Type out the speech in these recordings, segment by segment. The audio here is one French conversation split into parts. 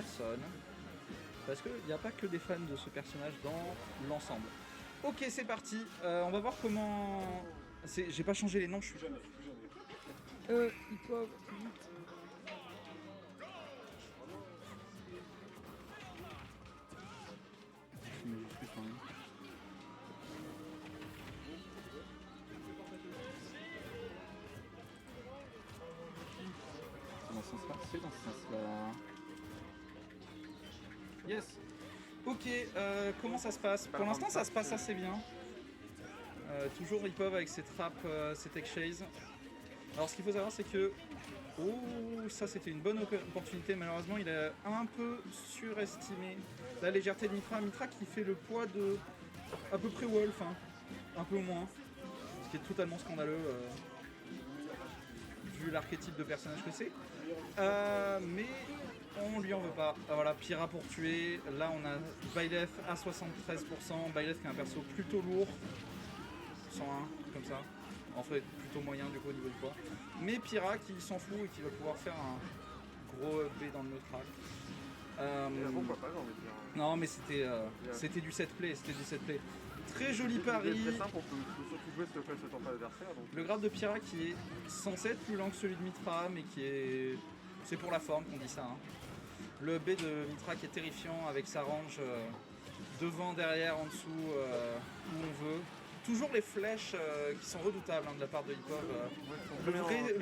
personne. Parce qu'il n'y a pas que des fans de ce personnage dans l'ensemble. Ok, c'est parti. On va voir comment... J'ai pas changé les noms, je suis... Hip-hop, vite. Je me juste quand même. Dans ce sens-là, c'est dans ce sens-là. Yes. Ok, comment ça se passe? Pour l'instant, ça se passe assez bien. Toujours Hip-Hop avec ses trappes, ses tech chase. Alors, ce qu'il faut savoir, c'est que... Oh, ça, c'était une bonne opportunité. Malheureusement, il a un peu surestimé la légèreté de Mythra. Mythra qui fait le poids de à peu près Wolf, hein. Un peu moins. Ce qui est totalement scandaleux. Vu l'archétype de personnage que c'est. Mais on lui en veut pas. Voilà, Pyra pour tuer. Là, on a Byleth à 73%. Byleth qui est un perso plutôt lourd. 101, comme ça. En fait, plutôt moyen du coup au niveau du poids. Mais Pyra qui s'en fout et qui va pouvoir faire un gros B dans le neutral. Pourquoi pas, j'ai envie de dire. Non, mais c'était du set play. Très joli pari. C'est très simple, on peut surtout jouer ce temps pas adversaire. Le graphe de Pyra qui est censé être plus lent que celui de Mythra, mais qui est... C'est pour la forme qu'on dit ça. Hein. Le B de Mythra qui est terrifiant avec sa range devant, derrière, en dessous, où on veut. Toujours les flèches qui sont redoutables hein, de la part de Hip-Hop.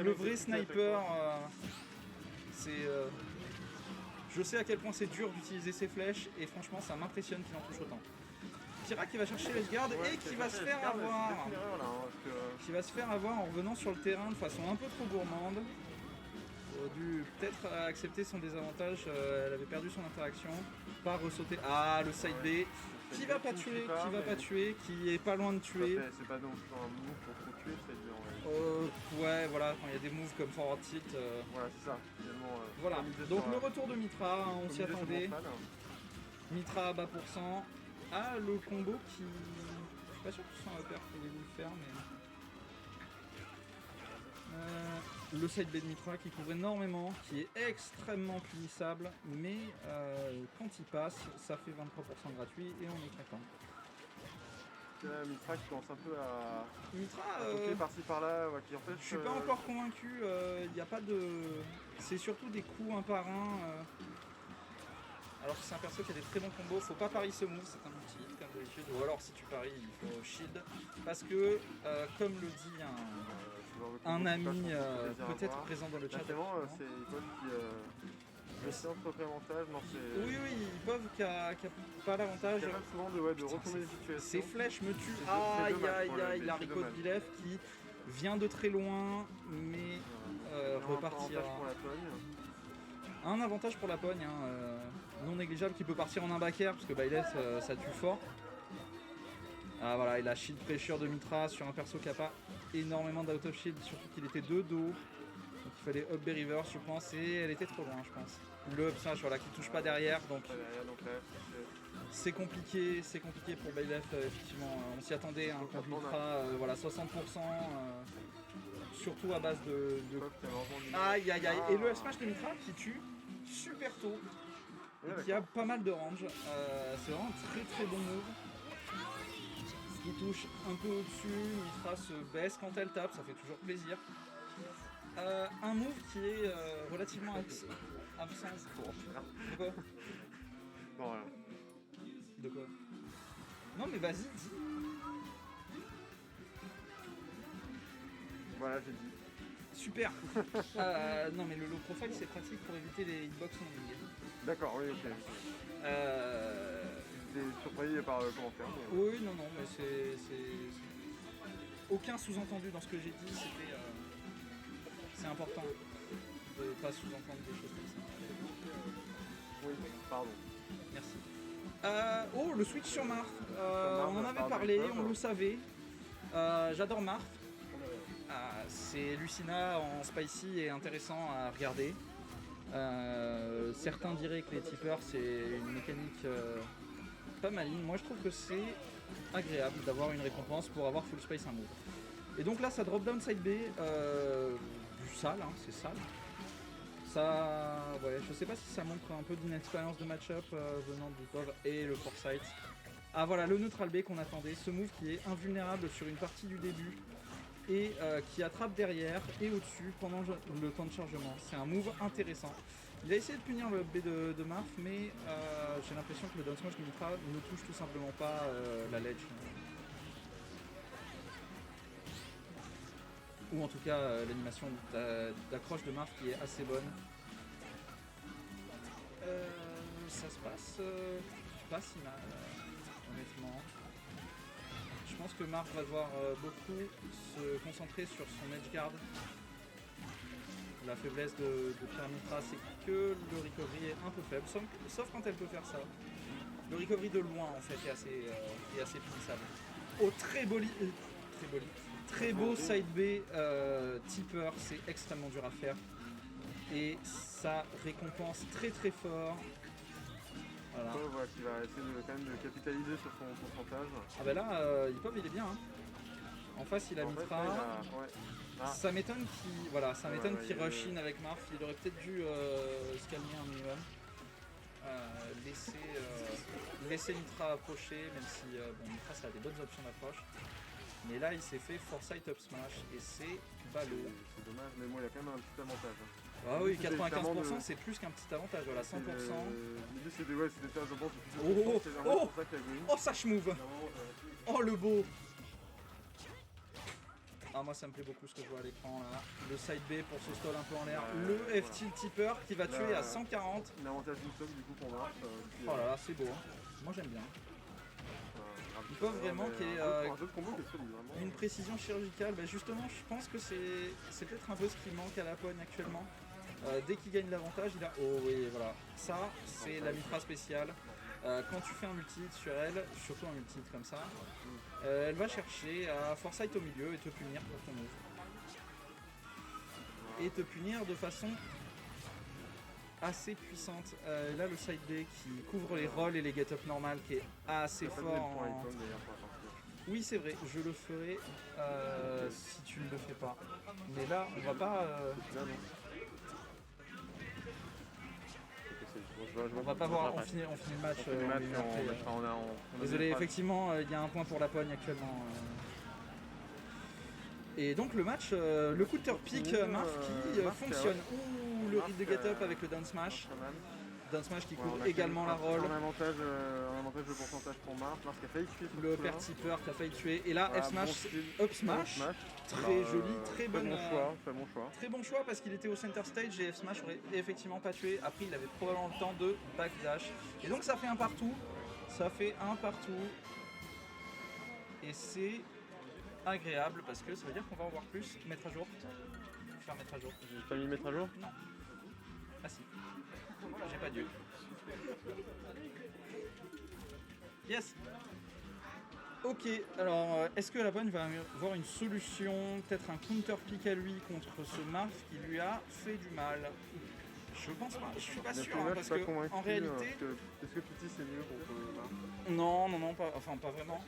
Le vrai sniper, c'est... je sais à quel point c'est dur d'utiliser ces flèches et franchement ça m'impressionne qu'il en touche autant. Pyra qui va chercher les gardes et qui va se faire avoir. Qui va se faire avoir en revenant sur le terrain de façon un peu trop gourmande. Elle aurait dû peut-être accepter son désavantage, elle avait perdu son interaction. Pas ressauter. Ah, le side B. Qui va pas tuer, qui est pas loin de tuer. C'est pas non plus un move pour trop tuer, c'est ouais, voilà, quand il y a des moves comme forward tilt. Voilà, c'est ça, finalement. Voilà, donc le retour de Mythra, hein, on s'y attendait. Mythra à bas pourcent. Ah, le combo qui... Je suis pas sûr que ce soit un upper qu'il voulait le faire, mais... le side B de Mythra qui couvre énormément, qui est extrêmement punissable, mais quand il passe, ça fait 23% gratuit et on est content. Mythra qui commence un peu à... Mythra, toquer par-ci par-là, qui en fait... Je suis pas encore convaincu, il n'y a pas de... C'est surtout des coups un par un. Alors que c'est un perso qui a des très bons combos, faut pas parier ce move, c'est un outil comme d'habitude, ou alors si tu paries il faut shield, parce que comme le dit un ami peut-être présent dans le chat. C'est Hip-Hop qui le entre avantage, non c'est... Oui, Hip-Hop qui a pas l'avantage. Il y a souvent de retourner les situations. Ces flèches me tuent, aïe, la Rico de Byleth qui vient de très loin, mais repartira. Un avantage pour la pogne, non négligeable, qui peut partir en un back air parce que Byleth ça tue fort. Ah voilà, il a shield pressure de Mythra sur un perso qui n'a pas énormément d'out of shield, surtout qu'il était de dos. Donc il fallait up B reverse je pense et elle était trop loin je pense. Le up smash voilà qui touche pas derrière donc c'est compliqué pour Byleth effectivement. On s'y attendait contre Mythra, voilà 60%. Surtout à base de... Aïe. Et le F-Smash de Mythra qui tue super tôt. Et qui a pas mal de range. C'est vraiment un très bon move. Qui touche un peu au-dessus. Mythra se baisse quand elle tape, ça fait toujours plaisir. Un move qui est relativement absent. De quoi? Bon, voilà. De quoi? Non mais vas-y, dis. Voilà, j'ai dit. Super. Non mais le low profile c'est pratique pour éviter les hitbox non lignés. D'accord, oui, ok. J'étais surpris par le commentaire. Mais... Oui, non, mais c'est... Aucun sous-entendu dans ce que j'ai dit, c'était... C'est important de pas sous-entendre des choses comme ça. Oui, pardon. Merci. Oh, le switch sur Marth. On en avait parlé, on le savait. J'adore Marth. C'est Lucina en spicy et intéressant à regarder. Certains diraient que les tippers c'est une mécanique pas maligne. Moi je trouve que c'est agréable d'avoir une récompense pour avoir full space un move. Et donc là ça drop down side B, du sale, hein, c'est sale. Ça, ouais, je sais pas si ça montre un peu d'inexpérience de match-up venant du pauvre et le foresight. Ah voilà, le neutral B qu'on attendait, ce move qui est invulnérable sur une partie du début et qui attrape derrière et au-dessus pendant le temps de chargement. C'est un move intéressant. Il a essayé de punir le B de Marth, mais j'ai l'impression que le down smash de Mitra ne touche tout simplement pas la ledge. Ou en tout cas l'animation d'accroche de Marth qui est assez bonne. Ça se passe pas si mal, honnêtement. Je pense que Marth va devoir beaucoup se concentrer sur son edge guard. La faiblesse de Pyramitra, c'est que le recovery est un peu faible, sauf quand elle peut faire ça. Le recovery de loin en fait est assez punissable. Oh, très beau side B tipper, c'est extrêmement dur à faire. Et ça récompense très très fort. Voilà. Ipov qui va essayer quand même de capitaliser sur son pourcentage. Ah bah là, Ipov il est bien. Hein. En face il a Mitra. Ça m'étonne qu'il rush in avec Marth. Il aurait peut-être dû se calmer un minimum. Laisser Mitra approcher, même si Mitra ça a des bonnes options d'approche. Mais là il s'est fait foresight up smash et c'est ballot. C'est dommage, mais moi il y a quand même un petit avantage. Ah oui, 95% c'est plus qu'un petit avantage, voilà, 100%. L'idée c'était de faire, je pense, Oh, sash move. Oh le beau. Ah moi ça me plaît beaucoup ce que je vois à l'écran là. Le side B pour ce stall un peu en l'air. Le F-tilt tipper qui va tuer à 140. L'avantage du stock du coup pour Marth. Oh là là, c'est beau. Hein. Moi j'aime bien. Ils peuvent vraiment qu'il y ait une précision chirurgicale. Bah justement, je pense que c'est peut-être un peu ce qui manque à la pogne actuellement. Dès qu'il gagne l'avantage, il a... Oh oui, voilà. Ça, c'est la Mitra spéciale. Quand tu fais un ulti sur elle, surtout un ulti comme ça, elle va chercher à foresight au milieu et te punir pour ton move. Et te punir de façon assez puissante. Là, le side B qui couvre les rolls et les get-up normales qui est assez fort. Oui, c'est vrai, je le ferai si tu ne le fais pas. Mais là, on va pas... On va pas voir, on finit le match. Désolé, effectivement, il y a un point pour la pogne actuellement. Et donc le match, le counter pick Marth qui fonctionne. Ouh, le read de get up avec le down smash. Down smash qui couvre également la roll. Un avantage de pourcentage pour Marth. Marth qui a failli tuer. Le pair tipper qui a failli tuer. Et là, F smash, up smash. Très joli, très bon choix. Très bon choix parce qu'il était au center stage et F smash aurait effectivement pas tué. Après, il avait probablement le temps de backdash. Et donc ça fait un partout. Et c'est agréable parce que ça veut dire qu'on va en voir plus. Mettre à jour. Faire mettre à jour. J'ai pas mis mettre à jour? Non. Ah si. J'ai pas Dieu. Yes. Ok, alors est-ce que la bonne va avoir une solution, peut-être un counter pick à lui contre ce Marth qui lui a fait du mal? Je pense pas, je suis pas sûr hein, parce que en réalité... Est-ce que Pity c'est mieux contre Marth? Non, pas vraiment.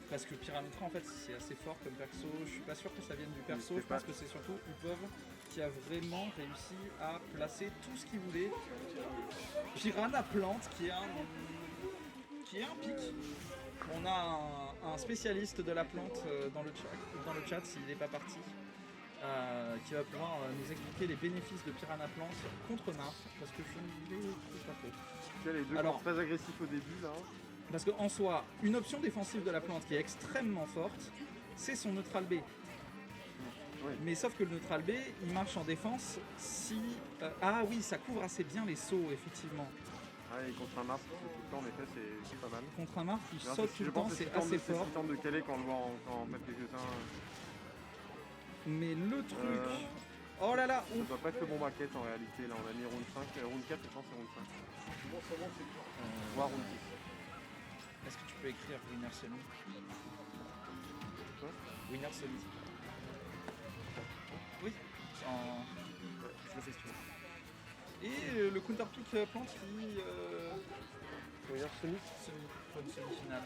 Parce que Pyramitra en fait c'est assez fort comme perso, je suis pas sûr que ça vienne du perso, je pense que c'est surtout Ipov qui a vraiment réussi à placer tout ce qu'il voulait. Piranha Plante qui est un pic. On a un spécialiste de la plante dans le chat s'il n'est pas parti. Qui va pouvoir nous expliquer les bénéfices de Piranha Plante contre Marth, parce que je ne les trouve pas trop. Les deux sont très agressifs au début là. Parce qu'en soi, une option défensive de la plante qui est extrêmement forte, c'est son neutral B. Ouais. Mais sauf que le neutral B, il marche en défense si... ah oui, ça couvre assez bien les sauts, effectivement. Ah, et contre un Marth, tout le temps, en effet, c'est pas mal. Contre un Marth, il saute tout le temps, c'est assez fort. C'est tente de caler quand on le voit en mettre quelques-uns. Mais le truc... Oh là là! Ça doit pas être le bon bracket en réalité, là on a mis round 5, round 4 je pense c'est round 5. Bon, c'est bon, c'est voire round 10. Est-ce que tu peux écrire Winner Semi? Quoi? Winner Semi. Oui, je le fais si tu veux. Et le counter pick plante qui... Winner Semi? Comme semi-finale.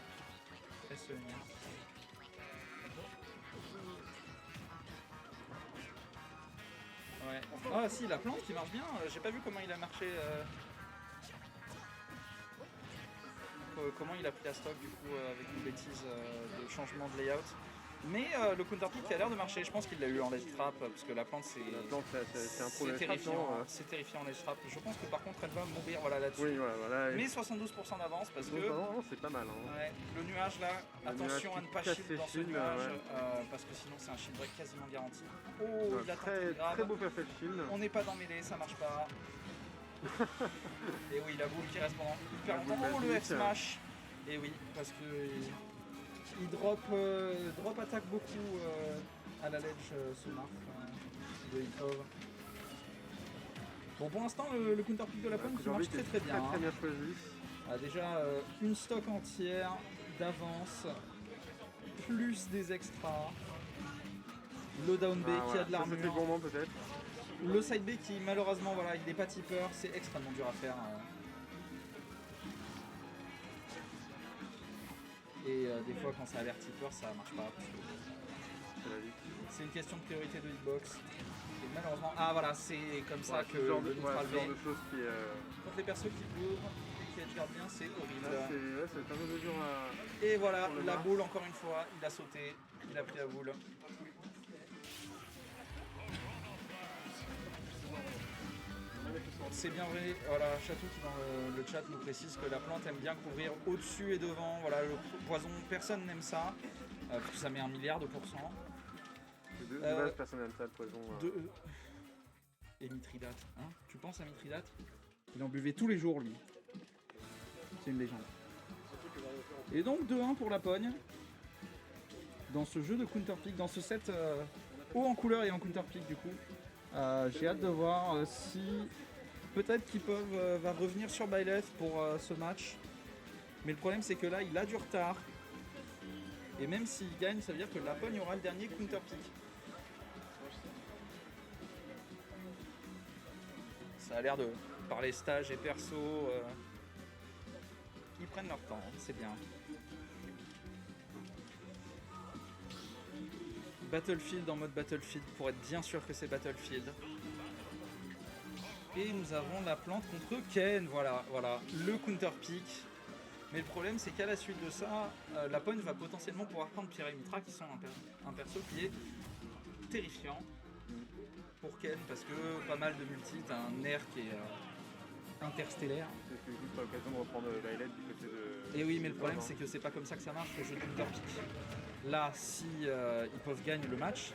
SEMI. Ouais. Ah si, la plante qui marche bien, j'ai pas vu comment il a marché. Comment il a pris la stock du coup avec une bêtise de changement de layout. Mais le counterpick a l'air de marcher, je pense qu'il l'a eu en ledge trap parce que la plante c'est terrifiant, c'est terrifiant en ledge trap. Je pense que par contre elle va mourir voilà, là-dessus. Oui, voilà. Mais 72% d'avance parce que non, c'est pas mal. Hein. Ouais, le nuage là, attention à ne pas shield dans ce nuage parce que sinon c'est un shield break quasiment garanti. Oh, il a très beau perfect shield. On n'est pas dans mêlée, ça marche pas. Et oui, la boule qui reste pendant hyper longtemps. Oh, le F smash. Et oui, parce que il drop attaque beaucoup à la ledge ce marque de Ipov. Bon, pour l'instant, le counterpick de la pomme qui marche très bien. Très bien choisi. Déjà une stock entière d'avance, plus des extras. Le down B qui a de l'armure. C'était gourmand peut-être. Le side B qui malheureusement voilà, il n'est pas tipper, c'est extrêmement dur à faire. Et des fois quand ça a l'air tipper ça marche pas. C'est une question de priorité de hitbox. Et malheureusement, voilà, c'est comme ça que le neutral B. Contre les persos qui couvrent et qui edgeguard bien, c'est horrible. C'est un peu dur à... Et voilà, la boule encore une fois, il a sauté, il a pris la boule. C'est bien vrai, voilà, Chatou qui dans le chat nous précise que la plante aime bien couvrir au-dessus et devant. Voilà, le poison, personne n'aime ça, parce que ça met 1 milliard de pourcents. De base, personne n'aime ça, le poison. Et Mithridate, hein, tu penses à Mithridate? Il en buvait tous les jours, lui. C'est une légende. Et donc 2-1 pour la pogne. Dans ce jeu de counterpick, dans ce set haut en couleur et en counterpick du coup. J'ai hâte de voir si peut-être qu'Ipov va revenir sur Byleth pour ce match. Mais le problème c'est que là il a du retard. Et même s'il gagne, ça veut dire que la pogne aura le dernier counterpick. Ça a l'air de, par les stages et perso, ils prennent leur temps, c'est bien. Battlefield en mode Battlefield pour être bien sûr que c'est Battlefield. Et nous avons la plante contre Ken, voilà, le counterpick. Mais le problème c'est qu'à la suite de ça, la pogne va potentiellement pouvoir prendre Pierre et Mitra qui sont un perso qui est terrifiant pour Ken parce que pas mal de multi, t'as un air qui est interstellaire. C'est juste l'occasion de reprendre Violet du côté de... Et oui, mais le problème c'est que c'est pas comme ça que ça marche le jeu de counterpick. Là, si Ipov gagne le match,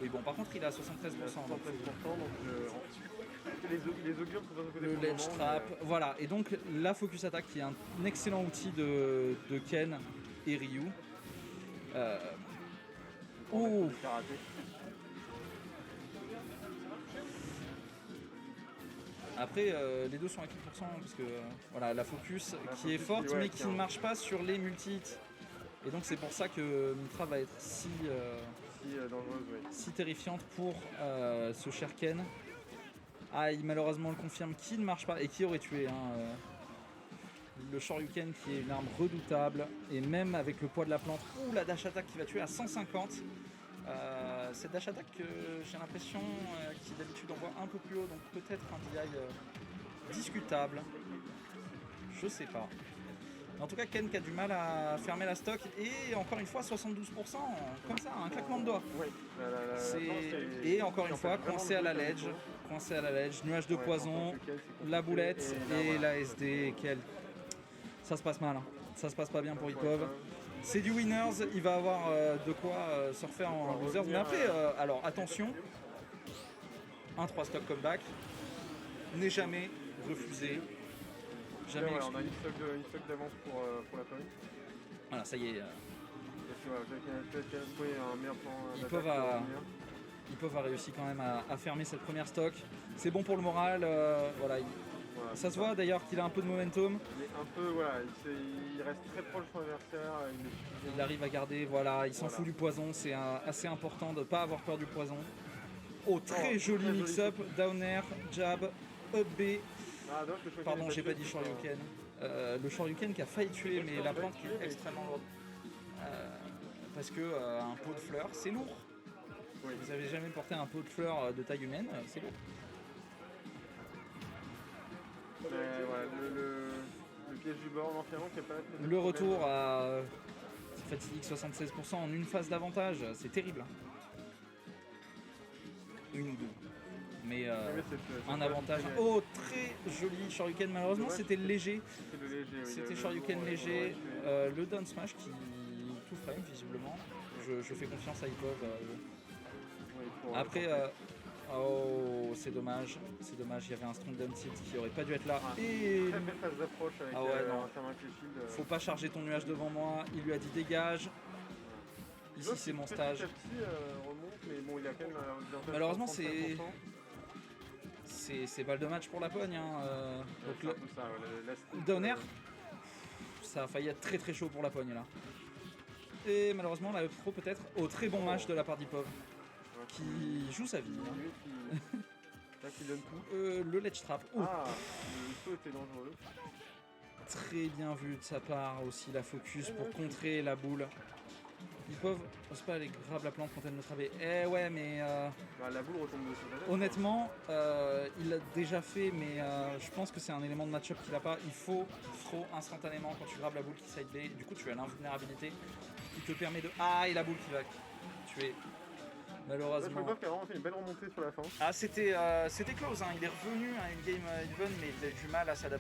oui bon par contre il est à 73%. Donc les augures sont dans le côté le ledge trap, voilà. Et donc la focus attack qui est un excellent outil de Ken et Ryu. Après, les deux sont à 4% parce que voilà, la focus qui est forte mais qui ne marche pas sur les multi-hits. Et donc c'est pour ça que Mitra va être si dangereuse, si terrifiante pour ce cher Ken. Il malheureusement le confirme qui ne marche pas et qui aurait tué le Shoryuken qui est une arme redoutable et même avec le poids de la plante ou la dash attack qui va tuer à 150. Cette dash attack j'ai l'impression qui d'habitude envoie un peu plus haut, donc peut-être un DI discutable, je sais pas. En tout cas Ken qui a du mal à fermer la stock et encore une fois 72%, comme ça, un claquement de doigts. Et encore une fois coincé à la ledge, nuage de poison, la boulette et la SD. Ça se passe mal, hein. Ça se passe pas bien pour Ipov. C'est du winners, il va avoir de quoi se refaire en losers. Mais après, alors attention, un 3 stock comeback n'est jamais refusé. Jamais on a une stock d'avance pour la pogne. Voilà, ça y est. Ipov a réussi quand même à fermer cette première stock. C'est bon pour le moral. Voilà, ça se voit d'ailleurs qu'il a un peu de momentum. Il reste très proche de son adversaire. Il arrive à garder, il s'en fout du poison. C'est assez important de ne pas avoir peur du poison. Très joli mix-up, down air, jab, up B. Pardon, j'ai pas dit Shoryuken. Le Shoryuken qui a failli tuer, mais la plante qui est extrêmement lourde. Parce que un pot de fleurs, c'est lourd. Oui. Vous avez jamais porté un pot de fleurs de taille humaine, c'est lourd. Mais voilà, le piège du bord, l'enferrement qui est pas... Le retour à fatigue 76% en une phase d'avantage, c'est terrible. Une ou deux. Mais un avantage. Oh, très joli Shoryuken. Malheureusement, Dommage, c'était léger. C'est le léger, oui. C'était le Shoryuken lourd, léger. on l'aurait tué. Le down smash qui tout frame visiblement. Je fais confiance à Ipov. Oui, pour, Après, pour- oh, c'est dommage. C'est dommage. Il y avait un strong down tilt qui aurait pas dû être là. Ah, Et très belle phase d'approche avec Ah ouais, non. un Thermal Shield. faut pas charger ton nuage devant moi. Il lui a dit dégage. Ici, c'est mon stage. Petit à petit, remonte, mais bon, il a quand même un Malheureusement, 35%. c'est balle de match pour la pogne. Hein. Donc C'est un peu ça, ouais, la down air, ça a failli être très très chaud pour la pogne là. Et malheureusement, la up throw peut-être au très bon match de la part d'Ipov qui joue sa vie. Hein. Là, qui donne tout. Le ledge trap. Oh, Ah, le saut était dangereux. très bien vu de sa part aussi la focus pour ouais, contrer la boule. Ipov n'ose pas aller grab la plante quand elle ne travaille. Eh ouais, mais Bah, la boule retombe dessus. honnêtement, il l'a déjà fait, mais je pense que c'est un élément de match-up qu'il n'a pas. Il faut throw instantanément quand tu grabes la boule qui side B. Du coup, tu as l'invulnérabilité qui te permet de. Ah, et la boule qui va tuer. Malheureusement. Je qui a vraiment fait une belle remontée sur la fin. Ah, c'était close, hein. Il est revenu à une game even, mais il a eu du mal à s'adapter.